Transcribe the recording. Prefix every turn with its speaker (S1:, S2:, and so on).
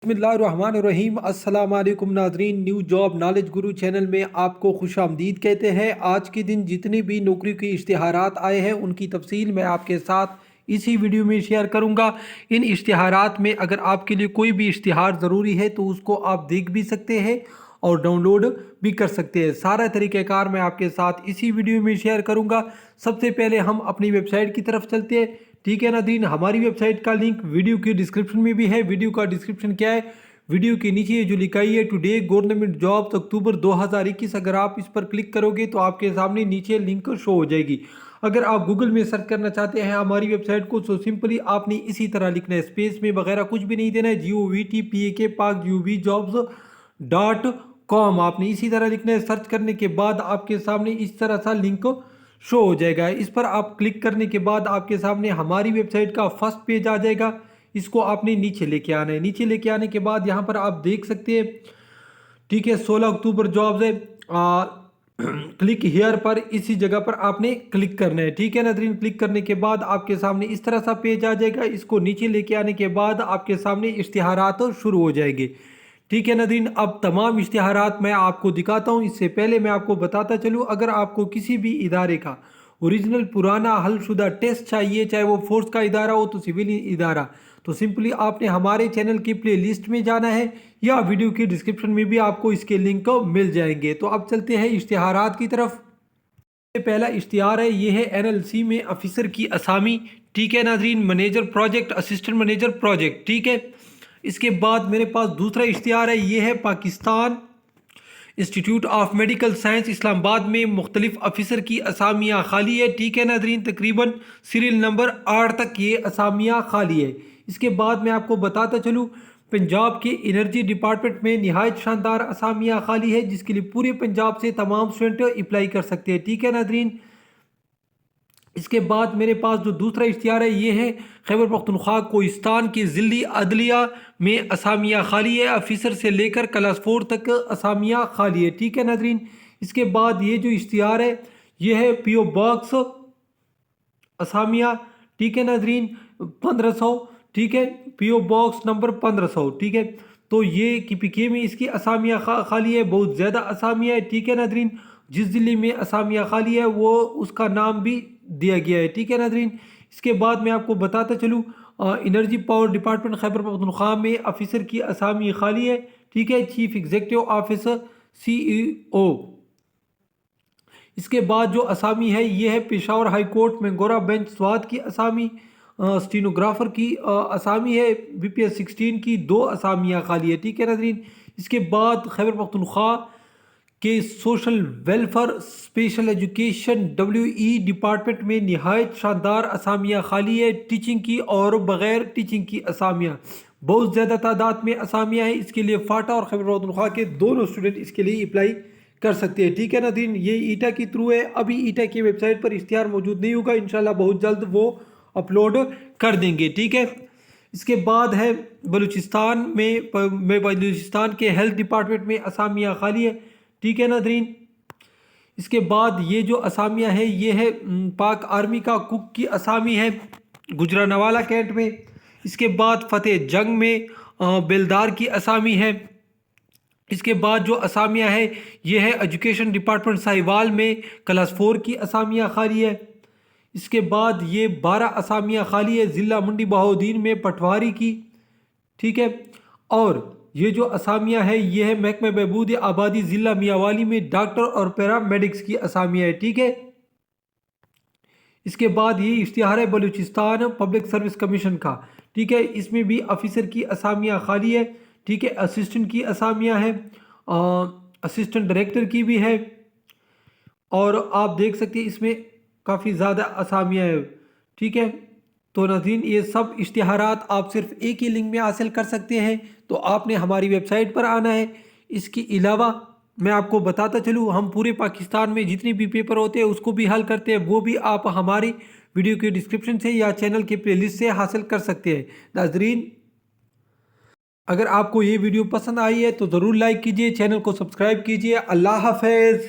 S1: बिस्मिल्लाहिर्रहमानिर्रहीम। अस्सलाम वालेकुम नाज़रीन, न्यू जॉब नॉलेज गुरु चैनल में आपको खुश आमदीद कहते हैं। आज के दिन जितने भी नौकरी के इश्तिहारात आए हैं उनकी तफसील मैं आपके साथ इसी वीडियो में शेयर करूंगा। इन इश्तिहारात में अगर आपके लिए कोई भी इश्तिहार ज़रूरी है तो उसको आप देख भी सकते हैं और डाउनलोड भी कर सकते हैं। सारा तरीक़ाकार मैं आपके साथ इसी वीडियो में शेयर करूंगा। सबसे पहले हम अपनी वेबसाइट की तरफ चलते हैं। ठीक है नाज़रीन, हमारी वेबसाइट का लिंक वीडियो के डिस्क्रिप्शन में भी है। वीडियो का डिस्क्रिप्शन क्या है, वीडियो के नीचे जो लिखाई है टुडे गवर्नमेंट जॉब्स अक्टूबर 2021, अगर आप इस पर क्लिक करोगे तो आपके सामने नीचे लिंक शो हो जाएगी। अगर आप गूगल में सर्च करना चाहते हैं हमारी वेबसाइट को तो सिंपली आपने इसी तरह लिखना है, स्पेस में वगैरह कुछ भी नहीं देना है, GOVTPAK पाक jobs.com आपने इसी तरह लिखना है। सर्च करने के बाद आपके सामने इस तरह सा लिंक शो हो जाएगा। इस पर आप क्लिक करने के बाद आपके सामने हमारी वेबसाइट का फर्स्ट पेज आ जाएगा। इसको आपने नीचे लेके आना है। नीचे लेके आने के बाद यहाँ पर आप देख सकते हैं, ठीक है, 16 अक्टूबर जॉब्स है। क्लिक हियर पर इसी जगह पर आपने क्लिक करना है। ठीक है नाज़रीन, क्लिक करने के बाद आपके सामने इस तरह सा पेज आ जाएगा। इसको नीचे लेके आने के बाद आपके सामने इश्तिहारात शुरू हो जाएंगे। ठीक है नाज़रीन, अब तमाम इश्तिहारात मैं आपको दिखाता हूँ। इससे पहले मैं आपको बताता चलूँ, अगर आपको किसी भी इदारे का ओरिजिनल पुराना हलशुदा टेस्ट चाहिए, चाहे वो फोर्स का इदारा हो तो सिविल इदारा, तो सिंपली आपने हमारे चैनल की प्ले लिस्ट में जाना है या वीडियो के डिस्क्रिप्शन में भी आपको इसके लिंक मिल जाएंगे। तो अब चलते हैं इश्तिहारात की तरफ। पहला इश्तिहार है, ये है NLC में ऑफिसर की असामी। ठीक है नाज़रीन, manager project, assistant manager project. ठीक है, इसके बाद मेरे पास दूसरा इश्तिहार है, ये है Pakistan institute of medical science Islamabad में मुख्तलिफ अफिसर की असामियाँ खाली है। ठीक है नाज़रीन, तकरीबन सीरियल नंबर 8 तक ये असामियाँ खाली है। इसके बाद मैं आपको बताता चलूँ, पंजाब के एनर्जी डिपार्टमेंट में नहायत शानदार असामियाँ खाली है, जिसके लिए पूरे पंजाब से तमाम स्टूडेंट अप्लाई कर सकते हैं। ठीक है नाज़रीन, इसके बाद मेरे पास जो दूसरा इश्तिहार है, ये है खैबर पख्तूनख्वा कोहिस्तान की ज़िली अदलिया में असामियाँ खाली है। ऑफिसर से लेकर क्लास 4 तक असामियाँ खाली है। ठीक है नाज़रीन, इसके बाद ये जो इश्तिहार है, ये है PO बॉक्स असामियाँ। ठीक है नाज़रीन, 1500। ठीक है, PO बॉक्स नंबर 1500। ठीक है, तो ये KPK में इसकी असामियाँ खाली है, बहुत ज़्यादा असामियाँ है। ठीक है नाज़रीन, जिस ज़िले में असामियाँ खाली है वो उसका नाम भी दिया गया है। ठीक है नाज़रीन, इसके बाद मैं आपको बताता चलूँ, energy power department Khyber Pakhtunkhwa में ऑफिसर की असामी खाली है। ठीक है, चीफ एग्जीक्यूटिव ऑफिसर CEO। इसके बाद जो असामी है, ये है पेशावर हाई कोर्ट में गोरा बेंच स्वात की असामी, स्टीनोग्राफर की असामी है। BPS 16 की 2 असामियाँ खाली है। ठीक है नाज़रीन, इसके बाद खैबर पख्तूनख्वा के social welfare special education WE department में नहायत शानदार असामियाँ खाली है, टीचिंग की और बग़ैर टीचिंग की असामियाँ, बहुत ज़्यादा तादाद में असामियाँ हैं। इसके लिए फाटा और खैबर पख्तूनख्वा के दोनों स्टूडेंट इसके लिए अप्लाई कर सकते हैं। ठीक है नाज़रीन, ये ईटा की थ्रू है। अभी ईटा की वेबसाइट पर इश्तिहार मौजूद नहीं होगा, इंशाल्लाह बहुत जल्द वो अपलोड कर देंगे। ठीक है, इसके बाद है बलूचिस्तान में बलूचिस्तान के हेल्थ डिपार्टमेंट में असामियाँ खाली है। ठीक है नाज़रीन, इसके बाद ये जो असामियाँ हैं, ये है पाक आर्मी का कुक की असामी है गुजरानवाला कैंट में। इसके बाद फतेह जंग में बेलदार की असामी है। इसके बाद जो असामियाँ हैं, ये है एजुकेशन डिपार्टमेंट साहिवाल में क्लास 4 की असामियाँ खाली है। इसके बाद ये 12 असामियाँ खाली है ज़िला मंडी बहाउद्दीन में पटवारी की। ठीक है, और ये जो असामियाँ है, ये है महकमा बहबूद आबादी ज़िला मियाँवाली में डॉक्टर और पैरामेडिक्स की असामियाँ है। ठीक है, इसके बाद ये इश्तिहार है बलूचिस्तान पब्लिक सर्विस कमीशन का। ठीक है, इसमें भी ऑफिसर की असामियाँ खाली है। ठीक है, असिस्टेंट की असामियाँ हैं, असिस्टेंट डायरेक्टर की भी है, और आप देख सकते हैं इसमें काफ़ी ज़्यादा असामियाँ हैं। ठीक है, तो नाज़रीन, ये सब इश्तिहारात आप सिर्फ एक ही लिंक में हासिल कर सकते हैं, तो आपने हमारी वेबसाइट पर आना है। इसके अलावा मैं आपको बताता चलूँ, हम पूरे पाकिस्तान में जितने भी पेपर होते हैं उसको भी हल करते हैं, वो भी आप हमारी वीडियो के डिस्क्रिप्शन से या चैनल के प्लेलिस्ट से हासिल कर सकते हैं। नाज़रीन, अगर आपको ये वीडियो पसंद आई है तो ज़रूर लाइक कीजिए, चैनल को सब्सक्राइब कीजिए। अल्लाह हाफ़िज़।